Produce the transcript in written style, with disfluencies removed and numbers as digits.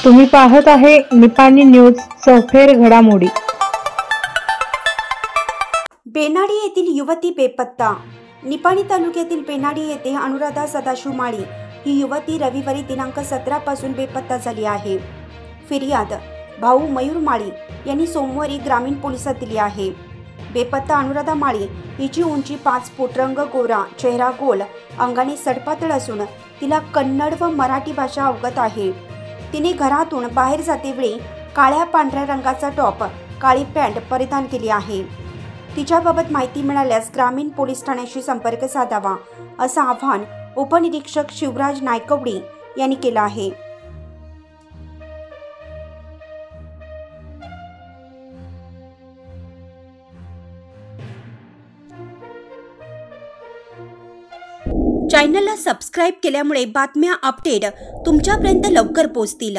तुम्ही पाहत आहे निपाणी न्यूज चौफेर घडामोडी। बेनाडी येथील युवती बेपत्ता। निपाणी तालुक्यातील बेनाडी येथे अनुराधा सदाशिव माळी ही युवती रविवारी दिनांक 17 पासून बेपत्ता झाली आहे। फिर्याद भाऊ मयूर माळी यांनी सोमवारी ग्रामीण पोलिसात दिली आहे। बेपत्ता अनुराधा माळी हिची उंची 5 फूट, रंग गोरा, चेहरा गोल, अंगाने सडपातळ असून तिला कन्नड व मराठी भाषा अवगत आहे। तिने घरातून बाहेर जातेवेळी काळ्या पांढऱ्या रंगाचा टॉप, काळी पॅन्ट परिधान केली आहे। तिच्याबाबत माहिती मिळाल्यास ग्रामीण पोलीस ठाण्याशी संपर्क साधावा असं आवाहन उपनिरीक्षक शिवराज नायकवडी यांनी केलं आहे। चॅनलला सबस्क्राइब केल्यामुळे बातम्या अपडेट तुमच्यापर्यंत लवकर पोहोचतील।